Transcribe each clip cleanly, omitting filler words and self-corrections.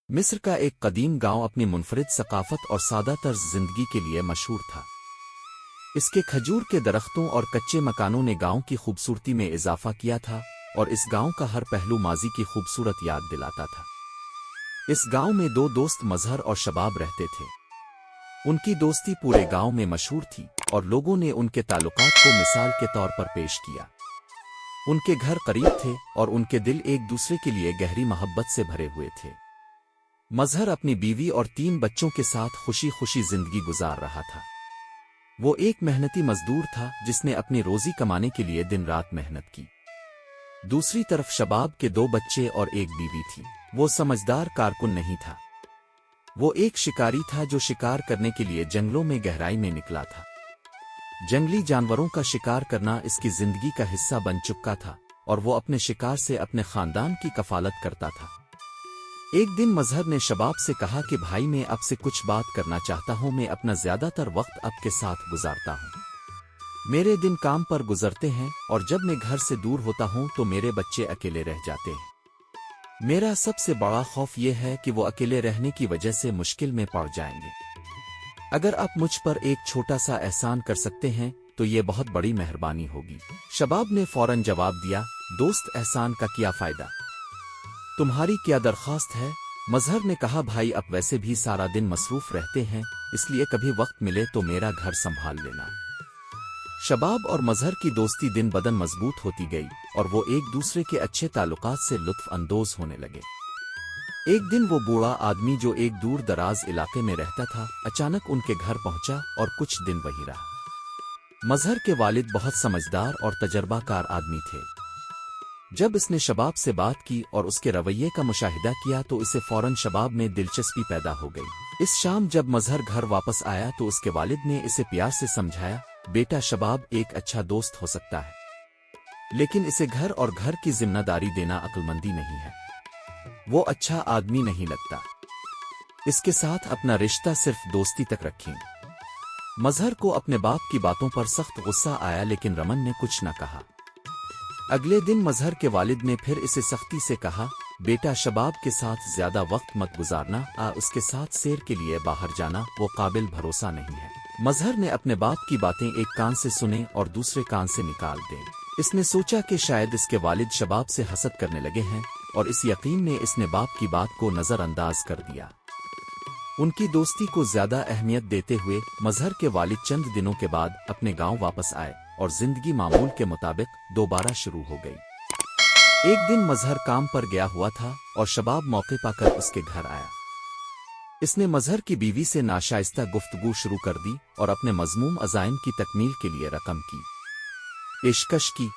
مصر کا ایک قدیم گاؤں اپنی منفرد ثقافت اور سادہ طرز زندگی کے لیے مشہور تھا۔ اس کے کھجور کے درختوں اور کچے مکانوں نے گاؤں کی خوبصورتی میں اضافہ کیا تھا، اور اس گاؤں کا ہر پہلو ماضی کی خوبصورت یاد دلاتا تھا۔ اس گاؤں میں دو دوست مظہر اور شباب رہتے تھے۔ ان کی دوستی پورے گاؤں میں مشہور تھی، اور لوگوں نے ان کے تعلقات کو مثال کے طور پر پیش کیا۔ ان کے گھر قریب تھے، اور ان کے دل ایک دوسرے کے لیے گہری محبت سے بھرے ہوئے تھے۔ مظہر اپنی بیوی اور 3 بچوں کے ساتھ خوشی خوشی زندگی گزار رہا تھا۔ وہ ایک محنتی مزدور تھا جس نے اپنی روزی کمانے کے لیے دن رات محنت کی۔ دوسری طرف شباب کے 2 بچے اور ایک بیوی تھی۔ وہ سمجھدار کارکن نہیں تھا۔ وہ ایک شکاری تھا جو شکار کرنے کے لیے جنگلوں میں گہرائی میں نکلا تھا۔ جنگلی جانوروں کا شکار کرنا اس کی زندگی کا حصہ بن چکا تھا، اور وہ اپنے شکار سے اپنے خاندان کی کفالت کرتا تھا۔ ایک دن مظہر نے شباب سے کہا کہ بھائی، میں اب سے کچھ بات کرنا چاہتا ہوں۔ میں اپنا زیادہ تر وقت اب کے ساتھ گزارتا ہوں۔ میرے دن کام پر گزرتے ہیں، اور جب میں گھر سے دور ہوتا ہوں تو میرے بچے اکیلے رہ جاتے ہیں۔ میرا سب سے بڑا خوف یہ ہے کہ وہ اکیلے رہنے کی وجہ سے مشکل میں پڑ جائیں گے۔ اگر آپ مجھ پر ایک چھوٹا سا احسان کر سکتے ہیں تو یہ بہت بڑی مہربانی ہوگی۔ شباب نے فوراً جواب دیا، دوست، احسان کا کیا فائدہ؟ تمہاری کیا درخواست ہے؟ مظہر نے کہا، بھائی، اب ویسے بھی سارا دن مصروف رہتے ہیں، اس لیے کبھی وقت ملے تو میرا گھر سنبھال لینا۔ شباب اور مظہر کی دوستی دن بدن مضبوط ہوتی گئی، اور وہ ایک دوسرے کے اچھے تعلقات سے لطف اندوز ہونے لگے۔ ایک دن وہ بوڑھا آدمی جو ایک دور دراز علاقے میں رہتا تھا، اچانک ان کے گھر پہنچا اور کچھ دن وہیں رہا۔ مظہر کے والد بہت سمجھدار اور تجربہ کار آدمی تھے۔ جب اس نے شباب سے بات کی اور اس کے رویے کا مشاہدہ کیا تو اسے فوراً شباب میں دلچسپی پیدا ہو گئی۔ اس شام جب مظہر گھر واپس آیا تو اس کے والد نے اسے پیار سے سمجھایا، بیٹا، شباب ایک اچھا دوست ہو سکتا ہے، لیکن اسے گھر اور گھر کی ذمہ داری دینا عقل مندی نہیں ہے۔ وہ اچھا آدمی نہیں لگتا۔ اس کے ساتھ اپنا رشتہ صرف دوستی تک رکھیں۔ مظہر کو اپنے باپ کی باتوں پر سخت غصہ آیا، لیکن رمن نے کچھ نہ کہا۔ اگلے دن مظہر کے والد نے پھر اسے سختی سے کہا، بیٹا، شباب کے ساتھ زیادہ وقت مت گزارنا، اس کے ساتھ سیر کے لیے باہر جانا، وہ قابل بھروسہ نہیں ہے۔ مظہر نے اپنے باپ کی باتیں ایک کان سے سنیں اور دوسرے کان سے نکال دیں۔ اس نے سوچا کہ شاید اس کے والد شباب سے حسد کرنے لگے ہیں، اور اس یقین نے اس نے باپ کی بات کو نظر انداز کر دیا۔ ان کی دوستی کو زیادہ اہمیت دیتے ہوئے مظہر کے والد چند دنوں کے بعد اپنے گاؤں واپس آئے، اور زندگی معمول کے مطابق دوبارہ شروع ہو گئی۔ ایک دن مظہر کام پر گیا ہوا تھا اور شباب موقع پا کر اس کے گھر آیا۔ اس نے مظہر کی بیوی سے ناشائستہ گفتگو شروع کر دی اور اپنے مذموم عزائم کی تکمیل کے لیے رقم کی پیشکش کی۔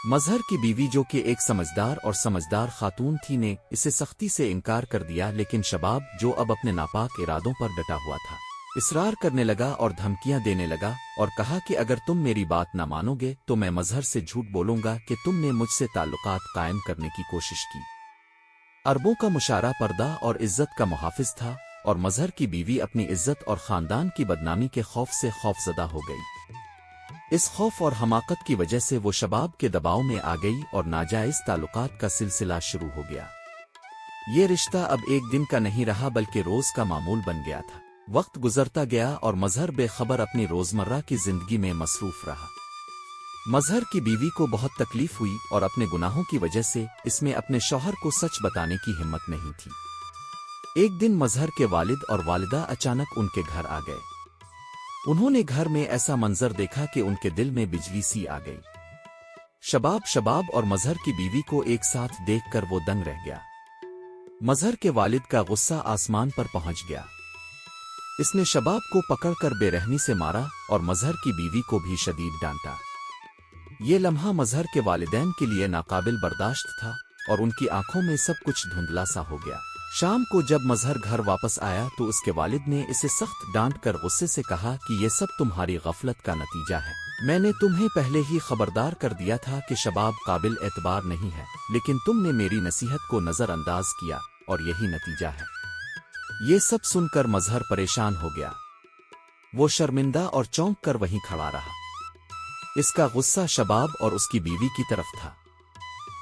مظہر کی بیوی، جو کہ ایک سمجھدار خاتون تھی، نے اسے سختی سے انکار کر دیا، لیکن شباب، جو اب اپنے ناپاک ارادوں پر ڈٹا ہوا تھا، اصرار کرنے لگا اور دھمکیاں دینے لگا، اور کہا کہ اگر تم میری بات نہ مانو گے تو میں مظہر سے جھوٹ بولوں گا کہ تم نے مجھ سے تعلقات قائم کرنے کی کوشش کی۔ عربوں کا مشارہ پردہ اور عزت کا محافظ تھا، اور مظہر کی بیوی اپنی عزت اور خاندان کی بدنامی کے خوف سے خوفزدہ ہو گئی۔ اس خوف اور حماقت کی وجہ سے وہ شباب کے دباؤ میں آ گئی اور ناجائز تعلقات کا سلسلہ شروع ہو گیا۔ یہ رشتہ اب ایک دن کا نہیں رہا بلکہ روز کا معمول بن گیا تھا۔ وقت گزرتا گیا اور مظہر بے خبر اپنی روزمرہ کی زندگی میں مصروف رہا۔ مظہر کی بیوی کو بہت تکلیف ہوئی، اور اپنے گناہوں کی وجہ سے اس میں اپنے شوہر کو سچ بتانے کی ہمت نہیں تھی۔ ایک دن مظہر کے والد اور والدہ اچانک ان کے گھر آ گئے۔ انہوں نے گھر میں ایسا منظر دیکھا کہ ان کے دل میں بجلی سی آ گئی۔ شباب اور مظہر کی بیوی کو ایک ساتھ دیکھ کر وہ دنگ رہ گیا۔ مظہر کے والد کا غصہ آسمان پر پہنچ گیا۔ اس نے شباب کو پکڑ کر بے رحمی سے مارا اور مظہر کی بیوی کو بھی شدید ڈانٹا۔ یہ لمحہ مظہر کے والدین کے لیے ناقابل برداشت تھا، اور ان کی آنکھوں میں سب کچھ دھندلا سا ہو گیا۔ شام کو جب مظہر گھر واپس آیا تو اس کے والد نے اسے سخت ڈانٹ کر غصے سے کہا کہ یہ سب تمہاری غفلت کا نتیجہ ہے۔ میں نے تمہیں پہلے ہی خبردار کر دیا تھا کہ شباب قابل اعتبار نہیں ہے، لیکن تم نے میری نصیحت کو نظر انداز کیا، اور یہی نتیجہ ہے۔ یہ سب سن کر مظہر پریشان ہو گیا۔ وہ شرمندہ اور چونک کر وہیں کھڑا رہا۔ اس کا غصہ شباب اور اس کی بیوی کی طرف تھا۔